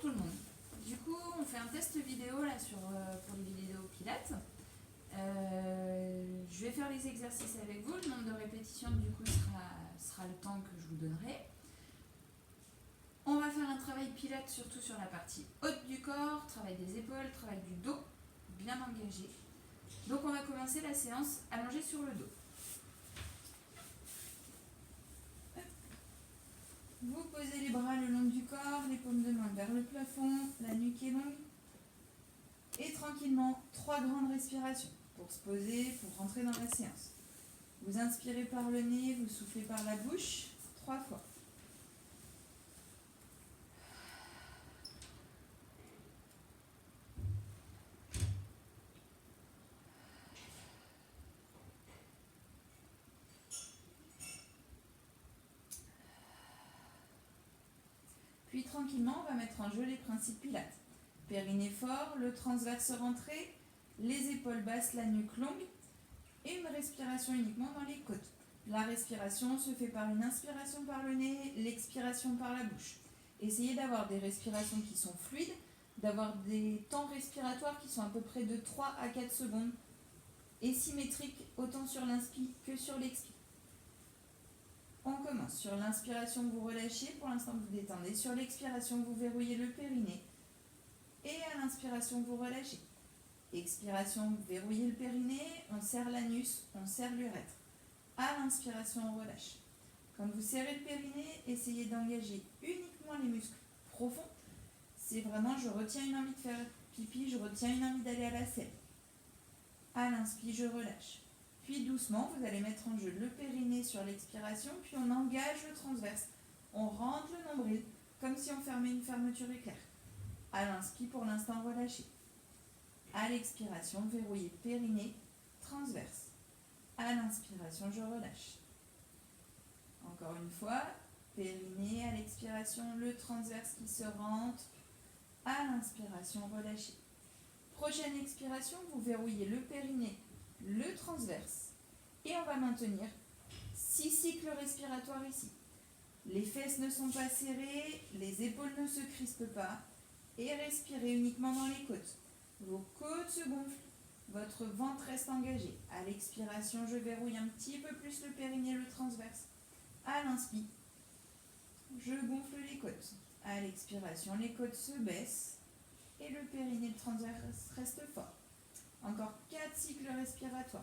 Bonjour tout le monde. Du coup, on fait un test vidéo là pour les vidéos pilates. Je vais faire les exercices avec vous. Le nombre de répétitions du coup sera le temps que je vous donnerai. On va faire un travail pilates surtout sur la partie haute du corps, travail des épaules, travail du dos, bien engagé. Donc on va commencer la séance allongée sur le dos. Vous posez les bras le long du corps, les paumes de main vers le plafond, la nuque est longue. Et tranquillement, 3 grandes respirations pour se poser, pour rentrer dans la séance. Vous inspirez par le nez, vous soufflez par la bouche, 3 fois. Puis tranquillement, on va mettre en jeu les principes pilates. Périnée fort, le transverse rentré, les épaules basses, la nuque longue et une respiration uniquement dans les côtes. La respiration se fait par une inspiration par le nez, l'expiration par la bouche. Essayez d'avoir des respirations qui sont fluides, d'avoir des temps respiratoires qui sont à peu près de 3 à 4 secondes et symétriques autant sur l'inspire que sur l'expire. On commence. Sur l'inspiration, vous relâchez. Pour l'instant, vous détendez. Sur l'expiration, vous verrouillez le périnée. Et à l'inspiration, vous relâchez. Expiration, vous verrouillez le périnée. On serre l'anus, on serre l'urètre. À l'inspiration, on relâche. Quand vous serrez le périnée, essayez d'engager uniquement les muscles profonds. C'est vraiment, je retiens une envie de faire pipi, je retiens une envie d'aller à la selle. À l'inspire, je relâche. Puis doucement, vous allez mettre en jeu le périnée sur l'expiration, puis on engage le transverse. On rentre le nombril, comme si on fermait une fermeture éclair. À l'inspire, pour l'instant, relâchez. À l'expiration, verrouillez périnée, transverse. À l'inspiration, je relâche. Encore une fois, périnée, à l'expiration, le transverse qui se rentre. À l'inspiration, relâchez. Prochaine expiration, vous verrouillez le périnée, le transverse. Et on va maintenir 6 cycles respiratoires ici. Les fesses ne sont pas serrées, les épaules ne se crispent pas. Et respirez uniquement dans les côtes. Vos côtes se gonflent, votre ventre reste engagé. À l'expiration, je verrouille un petit peu plus le périnée, le transverse. À l'inspire, je gonfle les côtes. À l'expiration, les côtes se baissent et le périnée, le transverse reste fort. Encore 4 cycles respiratoires.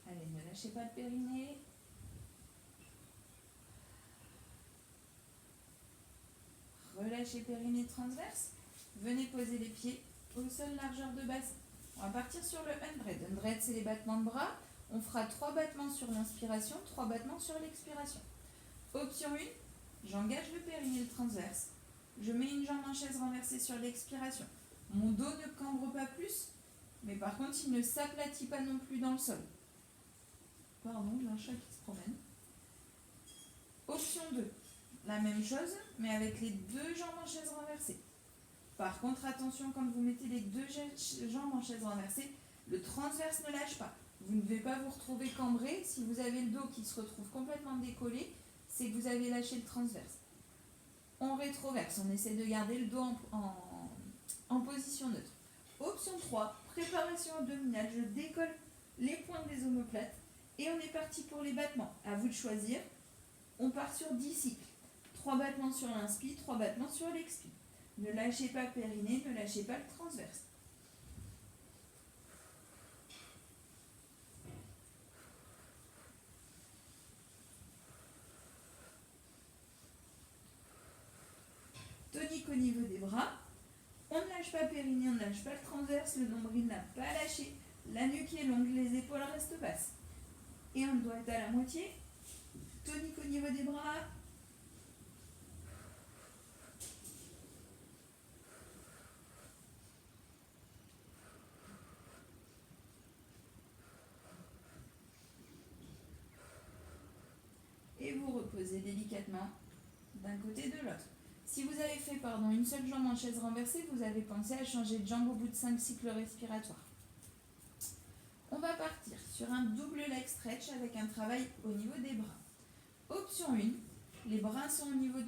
Allez, ne lâchez pas le périnée. Relâchez périnée transverse. Venez poser les pieds au sol, largeur de bassin. On va partir sur le 100. 100, c'est les battements de bras. On fera 3 battements sur l'inspiration, 3 battements sur l'expiration. Option 1, j'engage le périnée, le transverse. Je mets une jambe en chaise renversée sur l'expiration. Mon dos ne cambre pas plus, mais par contre, il ne s'aplatit pas non plus dans le sol. Pardon, j'ai un chat qui se promène. Option 2, la même chose, mais avec les 2 jambes en chaise renversée. Par contre, attention, quand vous mettez les 2 jambes en chaise renversée, le transverse ne lâche pas. Vous ne devez pas vous retrouver cambré. Si vous avez le dos qui se retrouve complètement décollé, c'est que vous avez lâché le transverse. On rétroverse, on essaie de garder le dos en position neutre. Option 3, préparation abdominale. Je décolle les pointes des omoplates et on est parti pour les battements. À vous de choisir. On part sur 10 cycles. 3 battements sur l'inspire, 3 battements sur l'expire. Ne lâchez pas le périnée, ne lâchez pas le transverse. Tonique au niveau des bras. On ne lâche pas le périnée, on ne lâche pas le transverse, le nombril n'a pas lâché. La nuque est longue, les épaules restent basses. Et on doit être à la moitié. Tonique au niveau des bras. Et vous reposez délicatement d'un côté et de l'autre. Si vous avez fait une seule jambe en chaise renversée, vous avez pensé à changer de jambe au bout de 5 cycles respiratoires. On va partir sur un double leg stretch avec un travail au niveau des bras. Option 1, les bras sont au niveau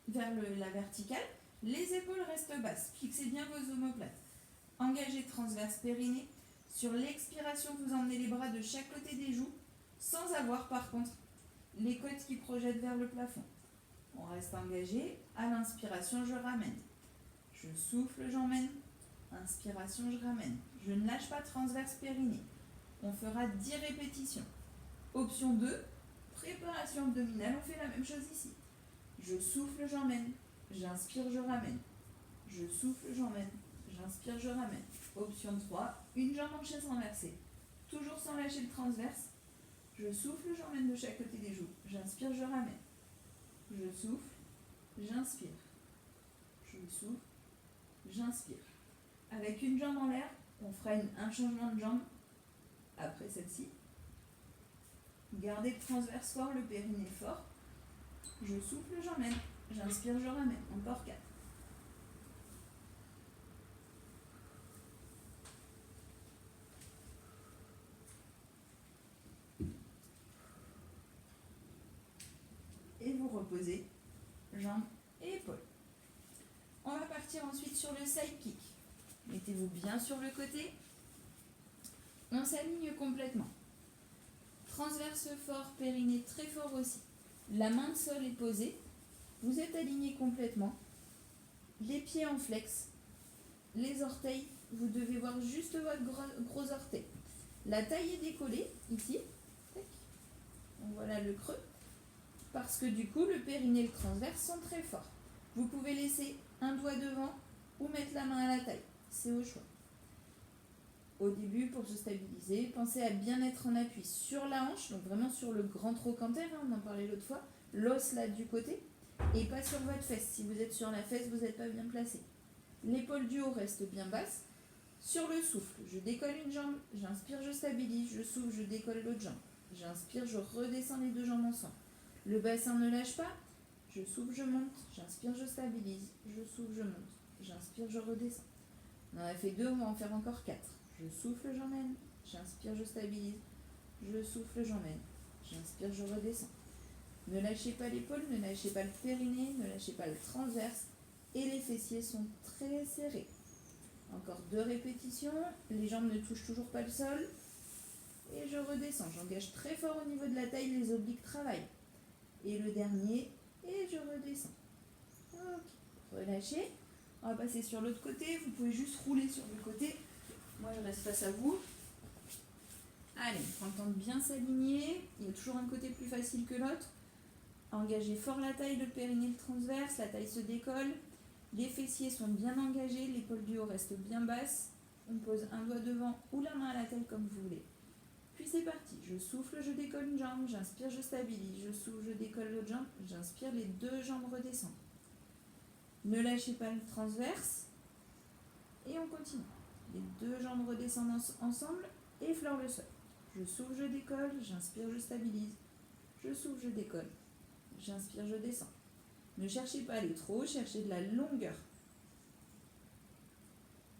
vers la verticale, les épaules restent basses, fixez bien vos omoplates. Engagez transverse périnée. Sur l'expiration, vous emmenez les bras de chaque côté des joues, sans avoir par contre les côtes qui projettent vers le plafond. On reste engagé. À l'inspiration, je ramène. Je souffle, j'emmène. Inspiration, je ramène. Je ne lâche pas transverse périnée. On fera 10 répétitions. Option 2, préparation abdominale, on fait la même chose ici. Je souffle, j'emmène. J'inspire, je ramène. Je souffle, j'emmène. J'inspire, je ramène. Option 3, une jambe en chaise renversée. Toujours sans lâcher le transverse. Je souffle, j'emmène de chaque côté des joues. J'inspire, je ramène. Je souffle, j'inspire. Je souffle, j'inspire. Avec une jambe en l'air, on fera un changement de jambe après celle-ci. Gardez le transverse fort, le périnée fort. Je souffle, j'emmène. J'inspire, je ramène. Encore 4. Et vous reposez, jambes et épaules. On va partir ensuite sur le side kick. Mettez-vous bien sur le côté. On s'aligne complètement. Transverse fort, périnée très fort aussi. La main de sol est posée. Vous êtes aligné complètement. Les pieds en flex. Les orteils, vous devez voir juste votre gros orteil. La taille est décollée, ici. Donc voilà le creux. Parce que du coup, le périnée et le transverse sont très forts. Vous pouvez laisser un doigt devant ou mettre la main à la taille. C'est au choix. Au début, pour se stabiliser, pensez à bien être en appui sur la hanche, donc vraiment sur le grand trochanter, on en parlait l'autre fois, l'os là du côté, et pas sur votre fesse. Si vous êtes sur la fesse, vous n'êtes pas bien placé. L'épaule du haut reste bien basse. Sur le souffle, je décolle une jambe, j'inspire, je stabilise, je souffle, je décolle l'autre jambe. J'inspire, je redescends les deux jambes ensemble. Le bassin ne lâche pas, je souffle, je monte, j'inspire, je stabilise, je souffle, je monte, j'inspire, je redescends. On en a fait 2, on va en faire encore 4. Je souffle, j'emmène, j'inspire, je stabilise, je souffle, j'emmène, j'inspire, je redescends. Ne lâchez pas l'épaule, ne lâchez pas le périnée, ne lâchez pas le transverse et les fessiers sont très serrés. Encore 2 répétitions, les jambes ne touchent toujours pas le sol et je redescends. J'engage très fort au niveau de la taille, les obliques travaillent. Et le dernier, et je redescends. Ok, relâchez. On va passer sur l'autre côté, vous pouvez juste rouler sur le côté. Moi je reste face à vous. Allez, on prend le temps de bien s'aligner. Il y a toujours un côté plus facile que l'autre. Engagez fort la taille, le périnée, le transverse, la taille se décolle. Les fessiers sont bien engagés, l'épaule du haut reste bien basse. On pose un doigt devant ou la main à la taille comme vous voulez. Puis c'est parti, je souffle, je décolle une jambe, j'inspire, je stabilise, je souffle, je décolle l'autre jambe, j'inspire, les 2 jambes redescendent. Ne lâchez pas le transverse et on continue. Les 2 jambes redescendent ensemble et effleurent le sol. Je souffle, je décolle, j'inspire, je stabilise, je souffle, je décolle, j'inspire, je descends. Ne cherchez pas à aller trop haut, cherchez de la longueur.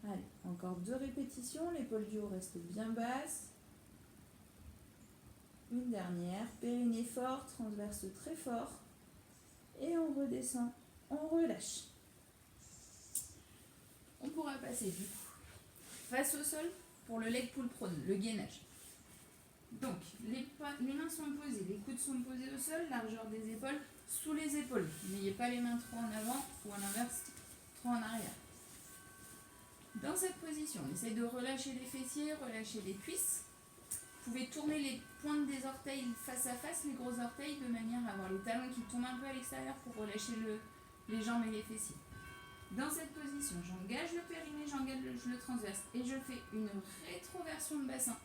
Allez, encore 2 répétitions, l'épaule du haut reste bien basse. Une dernière, périnée fort, transverse très fort. Et on redescend, on relâche. On pourra passer du coup face au sol pour le leg pull prone, le gainage. Donc, les mains sont posées, les coudes sont posés au sol, largeur des épaules, sous les épaules. N'ayez pas les mains trop en avant ou à l'inverse, trop en arrière. Dans cette position, on essaye de relâcher les fessiers, relâcher les cuisses. Vous pouvez tourner les pointes des orteils face à face, les gros orteils, de manière à avoir les talons qui tombent un peu à l'extérieur pour relâcher les jambes et les fessiers. Dans cette position, j'engage le périnée, j'engage le transverse et je fais une rétroversion de bassin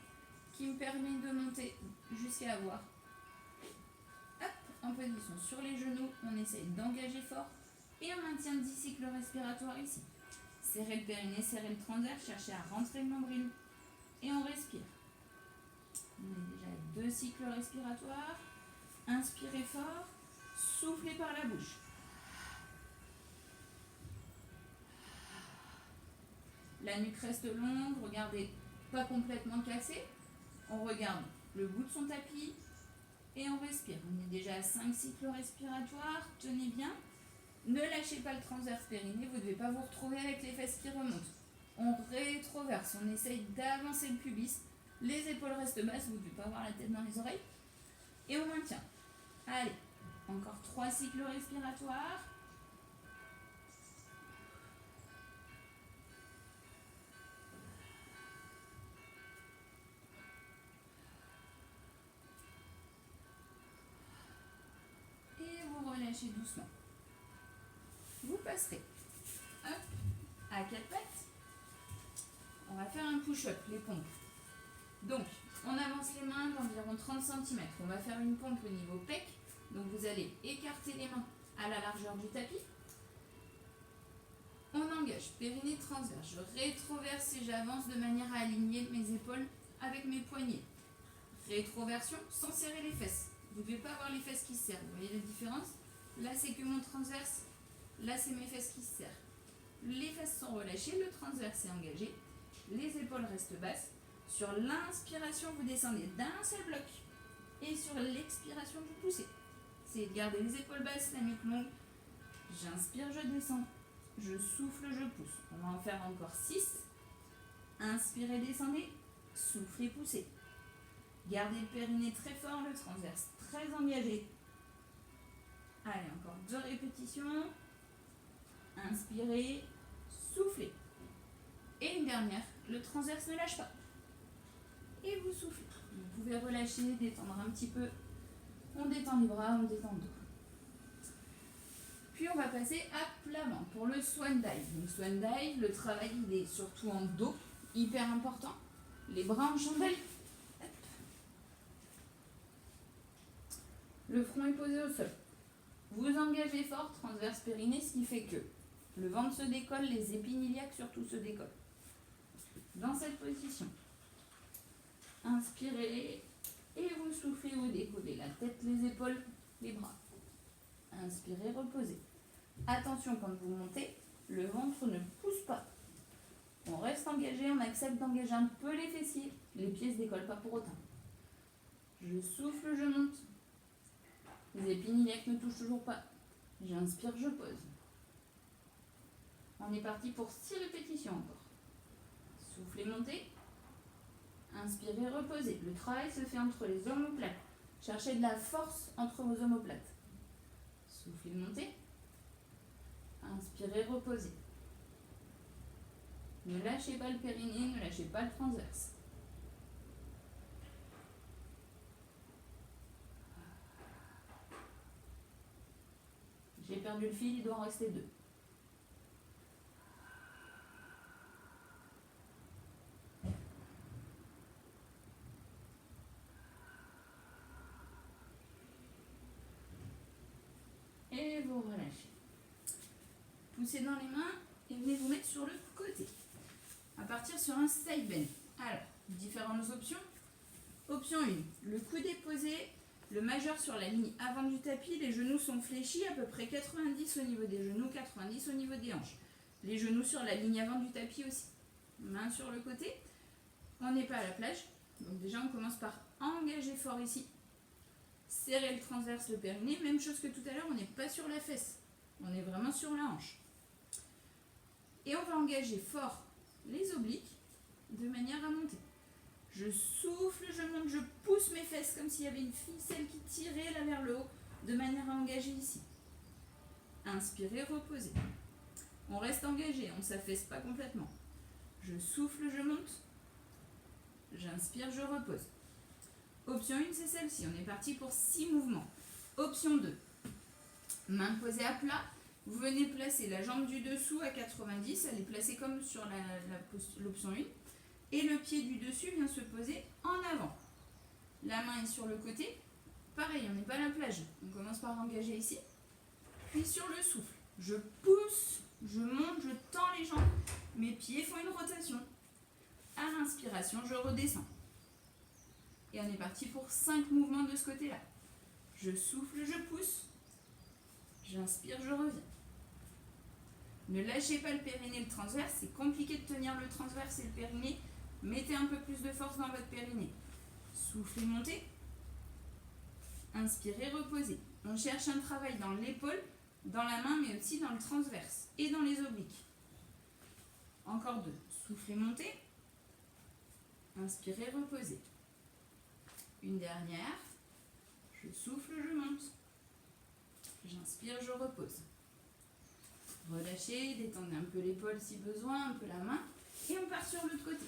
qui me permet de monter jusqu'à avoir, en position sur les genoux, on essaye d'engager fort et on maintient 10 cycles respiratoires ici. Serrez le périnée, serrez le transverse, cherchez à rentrer le nombril et on respire. On est déjà à 2 cycles respiratoires. Inspirez fort, soufflez par la bouche. La nuque reste longue, regardez, pas complètement cassée. On regarde le bout de son tapis et on respire. On est déjà à 5 cycles respiratoires, tenez bien. Ne lâchez pas le transverse périnée, vous ne devez pas vous retrouver avec les fesses qui remontent. On rétroverse, on essaye d'avancer le pubis. Les épaules restent basses, vous ne devez pas avoir la tête dans les oreilles. Et on maintient. Allez, encore 3 cycles respiratoires. Et vous relâchez doucement. Vous passerez hop, à 4 pattes. On va faire un push-up, les pompes. Donc, on avance les mains d'environ 30 cm. On va faire une pompe au niveau pec. Donc, vous allez écarter les mains à la largeur du tapis. On engage, périnée transverse. Je rétroverse et j'avance de manière à aligner mes épaules avec mes poignets. Rétroversion sans serrer les fesses. Vous ne devez pas avoir les fesses qui se serrent. Vous voyez la différence? Là, c'est que mon transverse. Là, c'est mes fesses qui se serrent. Les fesses sont relâchées, le transverse est engagé. Les épaules restent basses. Sur l'inspiration, vous descendez d'un seul bloc. Et sur l'expiration, vous poussez. C'est de garder les épaules basses, la nuque longue. J'inspire, je descends. Je souffle, je pousse. On va en faire encore 6. Inspirez, descendez. Soufflez, poussez. Gardez le périnée très fort, le transverse très engagé. Allez, encore 2 répétitions. Inspirez, soufflez. Et une dernière, le transverse ne lâche pas. Et vous soufflez. Vous pouvez relâcher, détendre un petit peu. On détend les bras, on détend le dos. Puis on va passer à plat ventre pour le swan dive. Donc swan dive, le travail il est surtout en dos, hyper important. Les bras en chandelle. Le front est posé au sol. Vous engagez fort, transverse périnée, ce qui fait que le ventre se décolle, les épines iliaques surtout se décollent. Dans cette position, inspirez et vous soufflez, vous décollez la tête, les épaules, les bras. Inspirez, reposez. Attention quand vous montez, le ventre ne pousse pas. On reste engagé, on accepte d'engager un peu les fessiers. Les pieds ne se décollent pas pour autant. Je souffle, je monte. Les épines iliaques ne touchent toujours pas. J'inspire, je pose. On est parti pour 6 répétitions encore. Soufflez, montez. Inspirez, reposez. Le travail se fait entre les omoplates. Cherchez de la force entre vos omoplates. Soufflez, montez. Inspirez, reposez. Ne lâchez pas le périnée, ne lâchez pas le transverse. J'ai perdu le fil, il doit en rester 2. Et vous relâchez. Poussez dans les mains et venez vous mettre sur le côté. On va partir sur un side bend. Alors, différentes options. Option 1, le coude est posé, le majeur sur la ligne avant du tapis, les genoux sont fléchis, à peu près 90 au niveau des genoux, 90 au niveau des hanches. Les genoux sur la ligne avant du tapis aussi. Main sur le côté. On n'est pas à la plage, donc déjà on commence par engager fort ici. Serrer le transverse, le périnée, même chose que tout à l'heure, on n'est pas sur la fesse, on est vraiment sur la hanche. Et on va engager fort les obliques de manière à monter. Je souffle, je monte, je pousse mes fesses comme s'il y avait une ficelle qui tirait là vers le haut, de manière à engager ici. Inspirez, reposez. On reste engagé, on ne s'affaisse pas complètement. Je souffle, je monte. J'inspire, je repose. Option 1, c'est celle-ci. On est parti pour 6 mouvements. Option 2. Main posée à plat. Vous venez placer la jambe du dessous à 90. Elle est placée comme sur l'option 1. Et le pied du dessus vient se poser en avant. La main est sur le côté. Pareil, on n'est pas à la plage. On commence par engager ici. Puis sur le souffle. Je pousse, je monte, je tends les jambes. Mes pieds font une rotation. À l'inspiration, je redescends. Et on est parti pour 5 mouvements de ce côté-là. Je souffle, je pousse. J'inspire, je reviens. Ne lâchez pas le périnée et le transverse, c'est compliqué de tenir le transverse et le périnée. Mettez un peu plus de force dans votre périnée. Soufflez, montez. Inspirez, reposez. On cherche un travail dans l'épaule, dans la main, mais aussi dans le transverse et dans les obliques. Encore 2. Soufflez, montez. Inspirez, reposez. Une dernière. Je souffle, je monte. J'inspire, je repose. Relâchez, détendez un peu l'épaule si besoin, un peu la main. Et on part sur l'autre côté.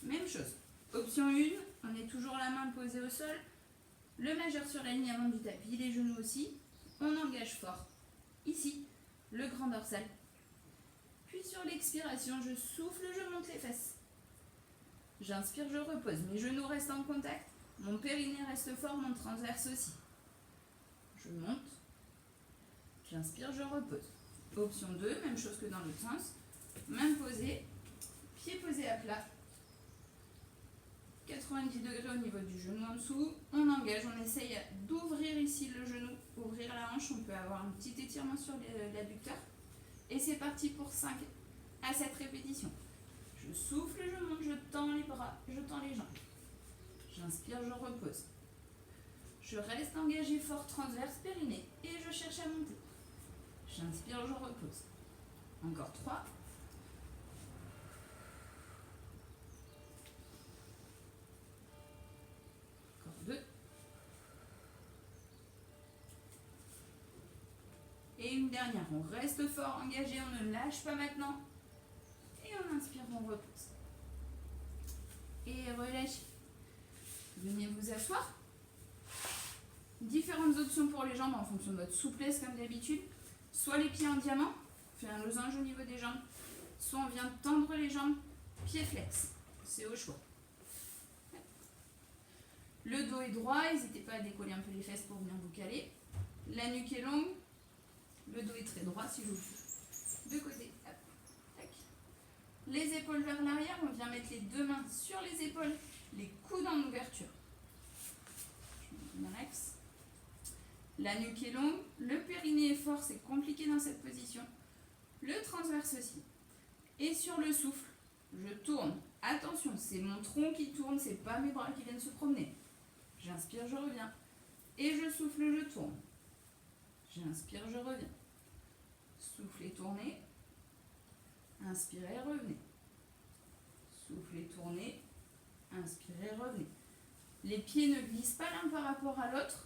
Même chose. Option 1, on est toujours la main posée au sol. Le majeur sur la ligne avant du tapis, les genoux aussi. On engage fort. Ici, le grand dorsal. Puis sur l'expiration, je souffle, je monte les fesses. J'inspire, je repose. Mes genoux restent en contact. Mon périnée reste fort, mon transverse aussi. Je monte. J'inspire, je repose. Option 2, même chose que dans l'autre sens. Main posée, pied posé à plat. 90 degrés au niveau du genou en dessous. On engage, on essaye d'ouvrir ici le genou, ouvrir la hanche. On peut avoir un petit étirement sur l'adducteur. Et c'est parti pour 5 à 7 répétitions. Je souffle, je monte, je tends les bras, je tends les jambes. J'inspire, je repose. Je reste engagé fort transverse périnée et je cherche à monter. J'inspire, je repose. Encore 3. Encore 2. Et une dernière. On reste fort, engagé, on ne lâche pas maintenant. Et on inspire, on repose. Et relâchez. Venez vous asseoir. Différentes options pour les jambes en fonction de votre souplesse comme d'habitude. Soit les pieds en diamant, on fait un losange au niveau des jambes. Soit on vient tendre les jambes, pieds flex. C'est au choix. Le dos est droit, n'hésitez pas à décoller un peu les fesses pour venir vous caler. La nuque est longue. Le dos est très droit si je vous fais. De côté. Hop. Tac. Les épaules vers l'arrière, on vient mettre les deux mains sur les épaules, les coudes en ouverture. Je me relaxe. La nuque est longue, le périnée est fort, c'est compliqué dans cette position. Le transverse aussi. Et sur le souffle, je tourne. Attention, c'est mon tronc qui tourne, c'est pas mes bras qui viennent se promener. J'inspire, je reviens. Et je souffle, je tourne. J'inspire, je reviens. Soufflez, tournez. Inspirez, revenez. Soufflez, tournez. Inspirez, revenez. Les pieds ne glissent pas l'un par rapport à l'autre.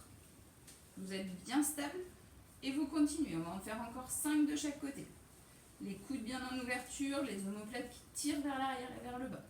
Vous êtes bien stable et vous continuez. On va en faire encore 5 de chaque côté. Les coudes bien en ouverture, les omoplates qui tirent vers l'arrière et vers le bas.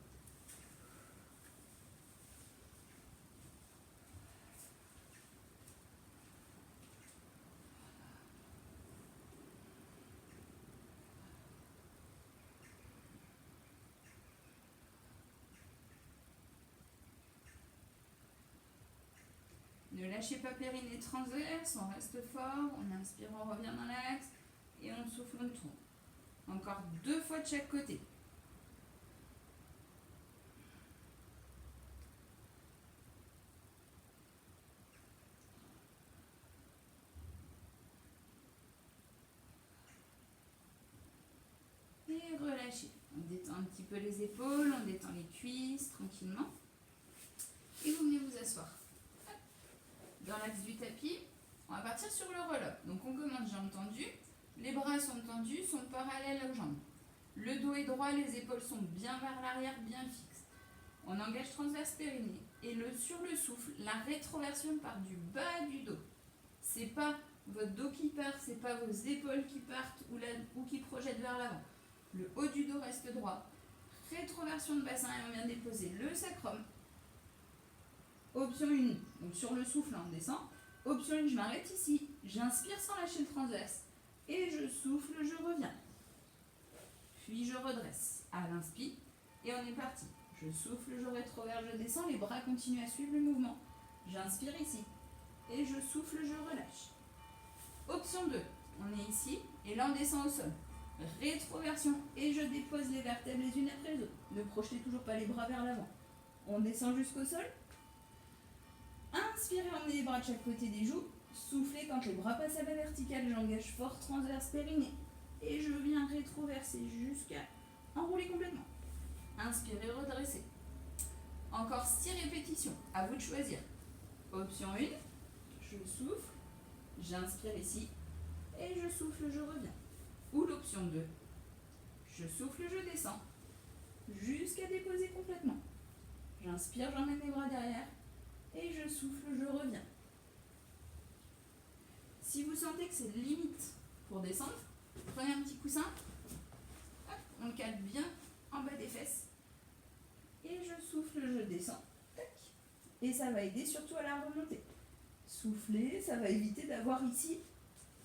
Ne lâchez pas périnée transverse, on reste fort, on inspire, on revient dans l'axe et on souffle, on tourne. Encore 2 fois de chaque côté. Et relâchez. On détend un petit peu les épaules, on détend les cuisses tranquillement. Et vous venez vous asseoir. Dans l'axe du tapis, on va partir sur le roll-up. Donc on commence jambes tendues, les bras sont tendus, sont parallèles aux jambes. Le dos est droit, les épaules sont bien vers l'arrière, bien fixes. On engage transverse périnée. Et sur le souffle, la rétroversion part du bas du dos. C'est pas votre dos qui part, c'est pas vos épaules qui partent ou qui projettent vers l'avant. Le haut du dos reste droit. Rétroversion de bassin et on vient déposer le sacrum. Option 1, donc sur le souffle, on descend. Option 1, je m'arrête ici. J'inspire sans lâcher le transverse. Et je souffle, je reviens. Puis je redresse à l'inspire. Et on est parti. Je souffle, je rétroverse, je descends. Les bras continuent à suivre le mouvement. J'inspire ici. Et je souffle, je relâche. Option 2, on est ici. Et là, on descend au sol. Rétroversion. Et je dépose les vertèbres les unes après les autres. Ne projetez toujours pas les bras vers l'avant. On descend jusqu'au sol. Inspirez, emmenez les bras de chaque côté des joues. Soufflez quand les bras passent à la verticale. J'engage fort transverse périnée. Et je viens rétroverser jusqu'à enrouler complètement. Inspirez, redressez. Encore 6 répétitions, à vous de choisir. Option 1, je souffle, j'inspire ici, et je souffle, je reviens. Ou l'option 2, je souffle, je descends, jusqu'à déposer complètement. J'inspire, j'emmène les bras derrière, et je souffle, je reviens. Si vous sentez que c'est limite pour descendre, prenez un petit coussin, hop, on le cale bien en bas des fesses, et je souffle, je descends, tac, et ça va aider surtout à la remontée. Souffler, ça va éviter d'avoir ici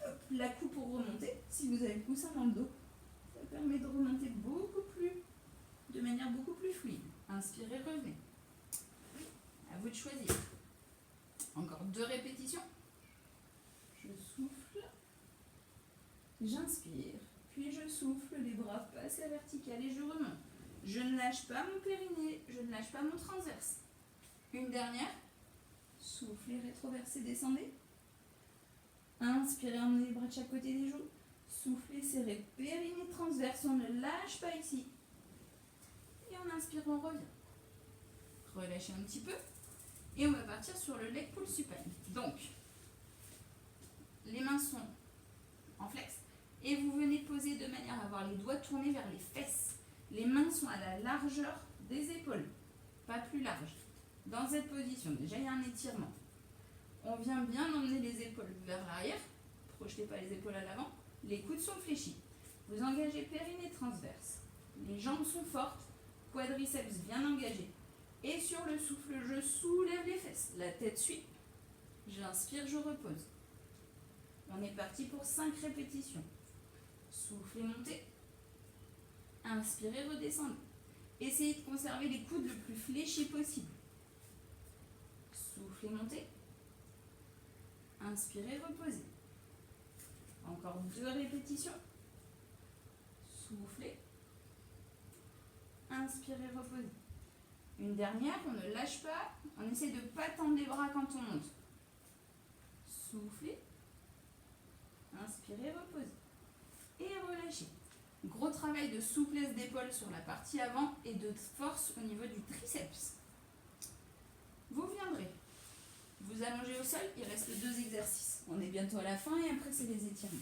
hop, la coupe pour remonter. Si vous avez le coussin dans le dos, ça permet de remonter de manière beaucoup plus fluide. Inspirez, revenez. À vous de choisir. Encore 2 répétitions. Je souffle, j'inspire, puis je souffle, les bras passent la verticale et je remonte. Je ne lâche pas mon périnée, je ne lâche pas mon transverse. Une dernière. Soufflez, rétroversez, descendez. Inspirez, emmenez les bras de chaque côté des joues. Soufflez, serrez, périnée transverse, on ne lâche pas ici. Et on inspire, on revient. Relâchez un petit peu. Et on va partir sur le leg pull supine. Donc, les mains sont en flex. Et vous venez poser de manière à avoir les doigts tournés vers les fesses. Les mains sont à la largeur des épaules, pas plus large. Dans cette position, déjà il y a un étirement. On vient bien emmener les épaules vers l'arrière. Projetez pas les épaules à l'avant. Les coudes sont fléchis. Vous engagez périnée transverse. Les jambes sont fortes. Quadriceps bien engagés. Et sur le souffle, je soulève les fesses. La tête suit. J'inspire, je repose. On est parti pour 5 répétitions. Soufflez, montez. Inspirez, redescendez. Essayez de conserver les coudes le plus fléchis possible. Soufflez, montez. Inspirez, reposez. Encore 2 répétitions. Soufflez. Inspirez, reposez. Une dernière, on ne lâche pas. On essaie de ne pas tendre les bras quand on monte. Soufflez. Inspirez, reposez. Et relâchez. Gros travail de souplesse d'épaule sur la partie avant et de force au niveau du triceps. Vous viendrez. Vous allongez au sol, il reste 2 exercices. On est bientôt à la fin et après c'est les étirements.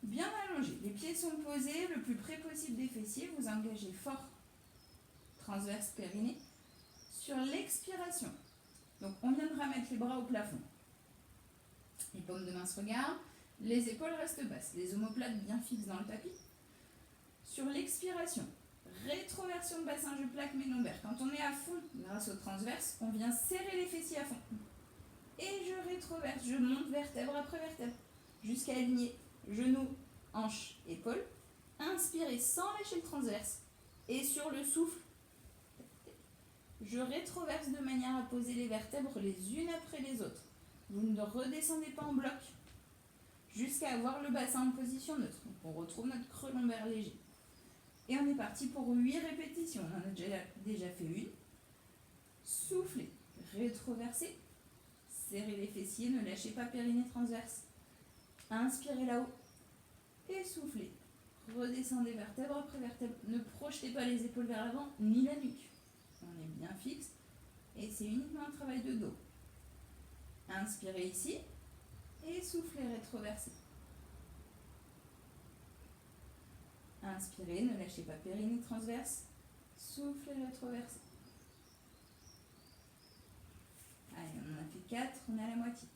Bien allongé, les pieds sont posés le plus près possible des fessiers. Vous engagez fort, transverse périnée. Sur l'expiration, donc on viendra mettre les bras au plafond. Les paumes de main se regardent, les épaules restent basses, les omoplates bien fixes dans le tapis. Sur l'expiration, rétroversion de bassin, je plaque mes lombaires. Quand on est à fond grâce au transverse, on vient serrer les fessiers à fond. Et je rétroverse, je monte vertèbre après vertèbre, jusqu'à aligner genoux, hanches, épaules. Inspirez sans lâcher le transverse. Et sur le souffle, je rétroverse de manière à poser les vertèbres les unes après les autres. Vous ne redescendez pas en bloc jusqu'à avoir le bassin en position neutre. Donc on retrouve notre creux lombaire léger. Et on est parti pour 8 répétitions. On en a déjà fait une. Soufflez, rétroversez, serrez les fessiers, ne lâchez pas périnée transverse. Inspirez là-haut et soufflez. Redescendez vertèbre après vertèbre. Ne projetez pas les épaules vers l'avant ni la nuque. On est bien fixe et c'est uniquement un travail de dos. Inspirez ici et soufflez, rétroversez. Inspirez, ne lâchez pas périnée transverse. Soufflez, rétroversez. Allez, on en a fait 4, on est à la moitié.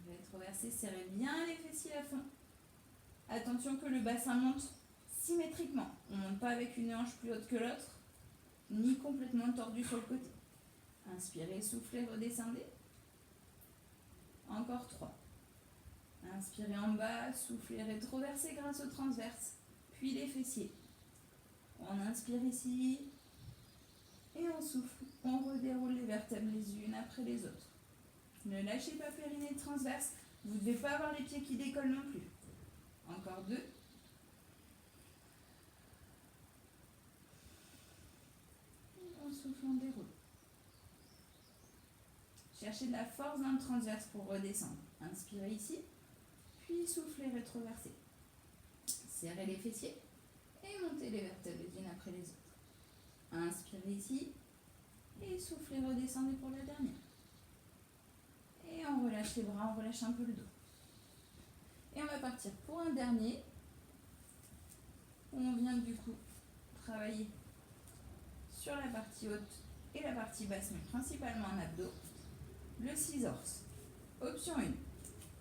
Rétroversez, serrez bien les fessiers à fond. Attention que le bassin monte symétriquement. On ne monte pas avec une hanche plus haute que l'autre, ni complètement tordu sur le côté. Inspirez, soufflez, redescendez. Encore 3. Inspirez en bas, soufflez, rétroversez grâce au transverse. Puis les fessiers. On inspire ici et on souffle. On redéroule les vertèbres les unes après les autres. Ne lâchez pas périnée transverse. Vous ne devez pas avoir les pieds qui décollent non plus. Encore 2. On souffle, on déroule. Cherchez de la force dans le transverse pour redescendre. Inspirez ici. puis soufflez, rétroversez. Serrez les fessiers et montez les vertèbres les unes après les autres. Inspirez ici et soufflez, redescendez pour la dernière. Et on relâche les bras, on relâche un peu le dos. Et on va partir pour un dernier. On vient du coup travailler sur la partie haute et la partie basse, mais principalement en abdos. Le scissors. Option 1.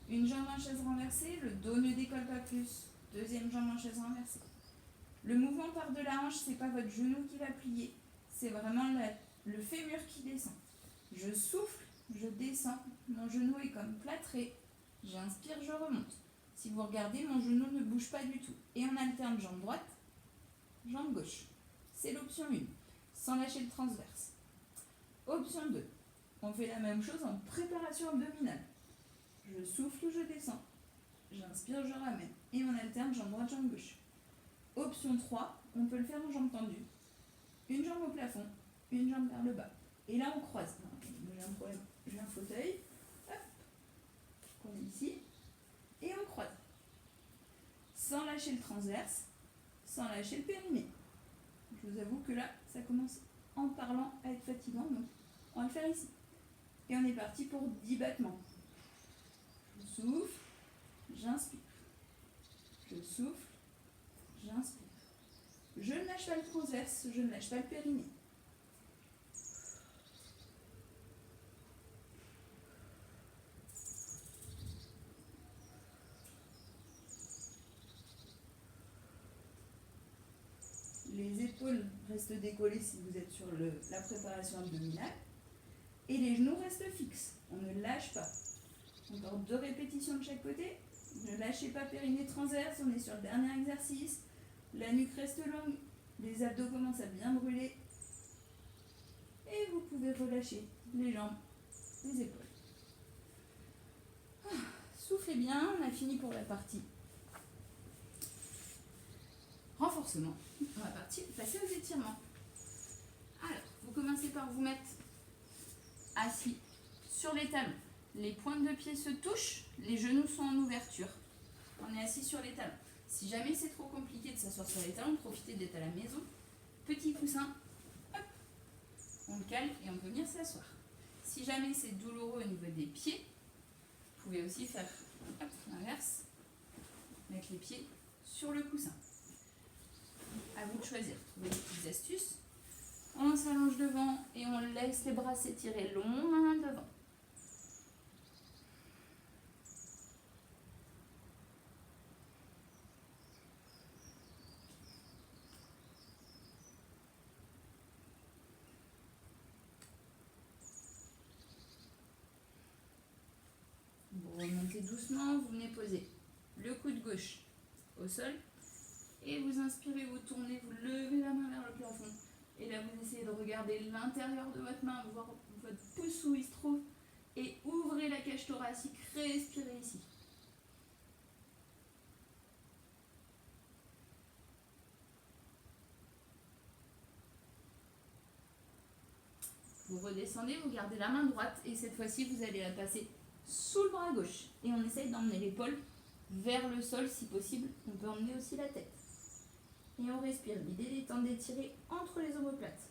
Une jambe en chaise renversée, le dos ne décolle pas plus. Deuxième jambe en chaise renversée. Le mouvement part de la hanche, c'est pas votre genou qui va plier, c'est vraiment le fémur qui descend. Je souffle, je descends, mon genou est comme plâtré, j'inspire, je remonte. Si vous regardez, mon genou ne bouge pas du tout. Et on alterne jambe droite, jambe gauche. C'est l'option 1, sans lâcher le transverse. Option 2, on fait la même chose en préparation abdominale. Je souffle, je descends. J'inspire, je ramène. Et on alterne jambe droite, jambe gauche. Option 3, on peut le faire en jambes tendues. Une jambe au plafond, une jambe vers le bas. Et là, on croise. J'ai un problème. J'ai un fauteuil. Hop. On est ici. Et on croise. Sans lâcher le transverse, sans lâcher le périnée. Je vous avoue que là, ça commence en parlant à être fatigant. Donc, on va le faire ici. Et on est parti pour 10 battements. Je souffle, j'inspire. Je souffle, j'inspire. Je ne lâche pas le transverse, je ne lâche pas le périnée. Les épaules restent décollées si vous êtes sur la préparation abdominale. Et les genoux restent fixes. On ne lâche pas. Encore 2 répétitions de chaque côté. Ne lâchez pas périnée transverse, on est sur le dernier exercice. La nuque reste longue, les abdos commencent à bien brûler. Et vous pouvez relâcher les jambes, les épaules. Soufflez bien, on a fini pour la partie renforcement. On va passer aux étirements. Alors, vous commencez par vous mettre assis sur les talons. Les pointes de pied se touchent, les genoux sont en ouverture. On est assis sur les talons. Si jamais c'est trop compliqué de s'asseoir sur les talons, profitez d'être à la maison. Petit coussin, hop, on le cale et on peut venir s'asseoir. Si jamais c'est douloureux au niveau des pieds, vous pouvez aussi faire l'inverse, mettre les pieds sur le coussin. À vous de choisir, trouvez des petites astuces. On s'allonge devant et on laisse les bras s'étirer loin devant. Vous remontez doucement, vous venez poser le coude gauche au sol et vous inspirez, vous tournez, vous levez la main vers le plafond. Et là, vous essayez de regarder l'intérieur de votre main, voir votre pouce où il se trouve et ouvrez la cage thoracique, respirez ici. Vous redescendez, vous gardez la main droite et cette fois-ci, vous allez la passer sous le bras gauche. Et on essaye d'emmener l'épaule vers le sol si possible. On peut emmener aussi la tête. Et on respire. L'idée étant d'étirer entre les omoplates.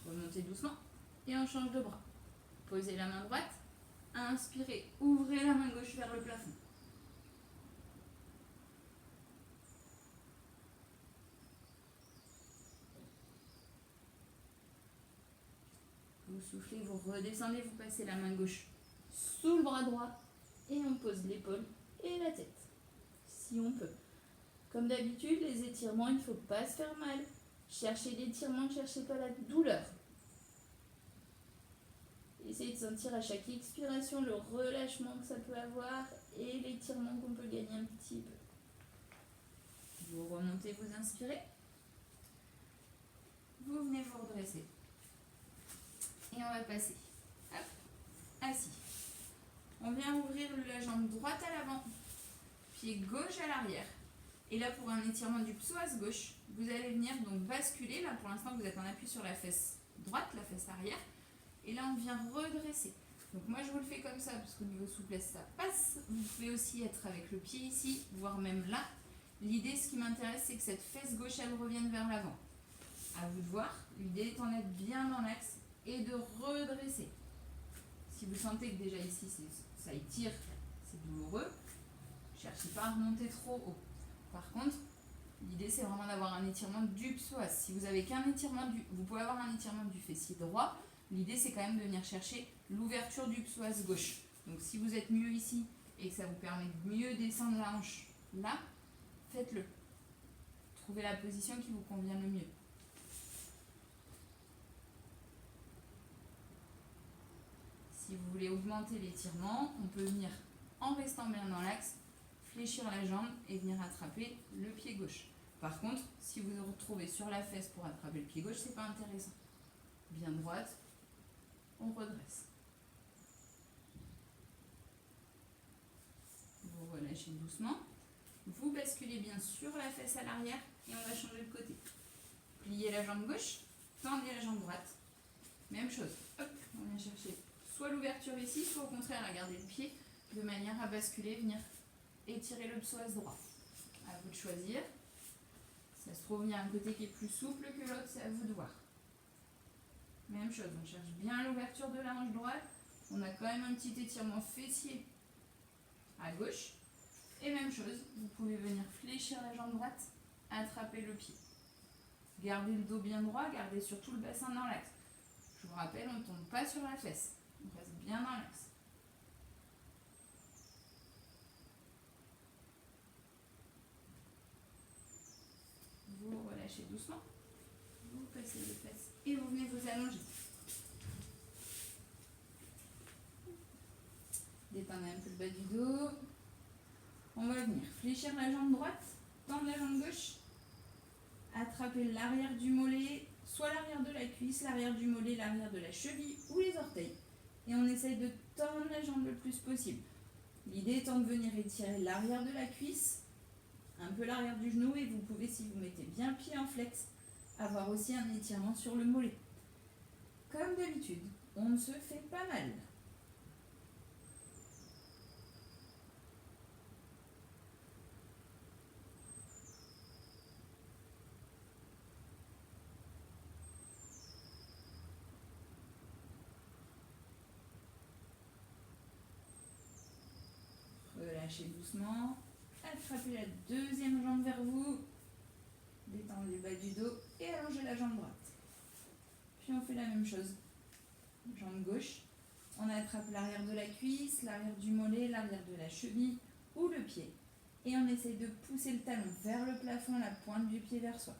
Remontez doucement et on change de bras. Posez la main droite. Inspirez, ouvrez la main gauche vers le plafond. Vous soufflez, vous redescendez, vous passez la main gauche sous le bras droit et on pose l'épaule et la tête, si on peut. Comme d'habitude, les étirements, il ne faut pas se faire mal. Cherchez l'étirement, ne cherchez pas la douleur. Essayez de sentir à chaque expiration le relâchement que ça peut avoir et l'étirement qu'on peut gagner un petit peu. Vous remontez, vous inspirez. Vous venez vous redresser. Et on va passer. Hop, assis. On vient ouvrir la jambe droite à l'avant, pied gauche à l'arrière. Et là, pour un étirement du psoas gauche, vous allez venir donc basculer. Là, pour l'instant, vous êtes en appui sur la fesse droite, la fesse arrière. Et là, on vient redresser. Donc moi, je vous le fais comme ça, parce qu'au niveau souplesse, ça passe. Vous pouvez aussi être avec le pied ici, voire même là. L'idée, ce qui m'intéresse, c'est que cette fesse gauche, elle revienne vers l'avant. À vous de voir. L'idée étant d'être bien dans l'axe et de redresser. Si vous sentez que déjà ici, ça étire, c'est douloureux, cherchez pas à remonter trop haut. Par contre, l'idée, c'est vraiment d'avoir un étirement du psoas. Si vous avez qu'un étirement vous pouvez avoir un étirement du fessier droit. L'idée, c'est quand même de venir chercher l'ouverture du psoas gauche. Donc, si vous êtes mieux ici et que ça vous permet de mieux descendre la hanche là, faites-le. Trouvez la position qui vous convient le mieux. Si vous voulez augmenter l'étirement, on peut venir, en restant bien dans l'axe, fléchir la jambe et venir attraper le pied gauche. Par contre, si vous vous retrouvez sur la fesse pour attraper le pied gauche, c'est pas intéressant. Bien droite, on redresse. Vous relâchez doucement. Vous basculez bien sur la fesse à l'arrière et on va changer de côté. Pliez la jambe gauche, tendez la jambe droite. Même chose. Hop, on vient chercher soit l'ouverture ici, soit au contraire à garder le pied de manière à basculer, venir étirer le psoas droit. À vous de choisir. Ça se trouve, il y a un côté qui est plus souple que l'autre, c'est à vous de voir. Même chose, on cherche bien l'ouverture de la hanche droite. On a quand même un petit étirement fessier à gauche. Et même chose, vous pouvez venir fléchir la jambe droite, attraper le pied. Gardez le dos bien droit, gardez surtout le bassin dans l'axe. Je vous rappelle, on ne tombe pas sur la fesse. On reste bien dans l'axe. Vous relâchez doucement. Vous passez les fesses et vous venez vous allonger. Détendez un peu le bas du dos. On va venir fléchir la jambe droite, tendre la jambe gauche, attraper l'arrière du mollet, soit l'arrière de la cuisse, l'arrière du mollet, l'arrière de la cheville ou les orteils. Et on essaye de tendre la jambe le plus possible. L'idée étant de venir étirer l'arrière de la cuisse, un peu l'arrière du genou, et vous pouvez, si vous mettez bien le pied en flex, avoir aussi un étirement sur le mollet. Comme d'habitude, on ne se fait pas mal. Relâchez doucement, attrapez la deuxième jambe vers vous, détendez le bas du dos et allongez la jambe droite. Puis on fait la même chose. Jambe gauche, on attrape l'arrière de la cuisse, l'arrière du mollet, l'arrière de la cheville ou le pied. Et on essaye de pousser le talon vers le plafond, la pointe du pied vers soi.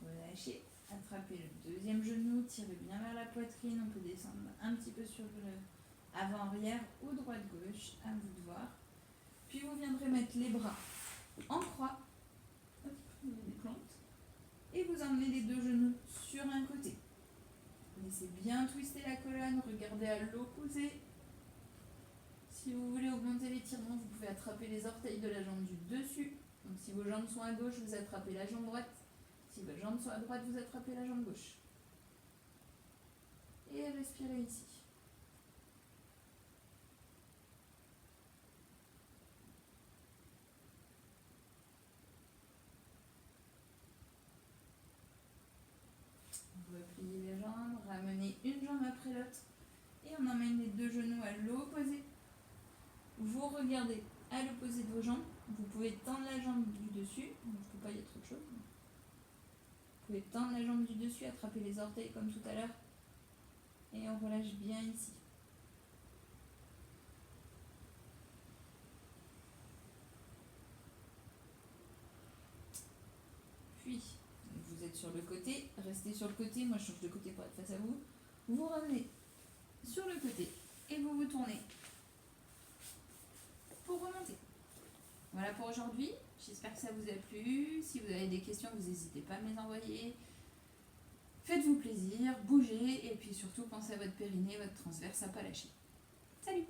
Relâchez, attrapez le deuxième genou, tirez bien vers la poitrine, on peut descendre un petit peu sur le avant-arrière ou droite-gauche, à vous de voir. Puis vous viendrez mettre les bras en croix, hop, les plantes, et vous emmenez les deux genoux sur un côté. Laissez bien twister la colonne, regardez à l'opposé. Si vous voulez augmenter l'étirement, vous pouvez attraper les orteils de la jambe du dessus. Donc si vos jambes sont à gauche, vous attrapez la jambe droite. Si vos jambes sont à droite, vous attrapez la jambe gauche. Et respirez ici. Vous repliez les jambes, ramenez une jambe après l'autre et on emmène les deux genoux à l'opposé. Vous regardez à l'opposé de vos jambes. Vous pouvez tendre la jambe du dessus. Il ne faut pas y être autre chose. Vous pouvez tendre la jambe du dessus, attraper les orteils comme tout à l'heure. Et on relâche bien ici. Puis, vous êtes sur le côté, restez sur le côté. Moi, je change de côté pour être face à vous. Vous ramenez sur le côté et Voilà pour aujourd'hui. J'espère que ça vous a plu. Si vous avez des questions, vous n'hésitez pas à me les envoyer. Faites-vous plaisir, bougez et puis surtout pensez à votre périnée, votre transverse à pas lâcher. Salut!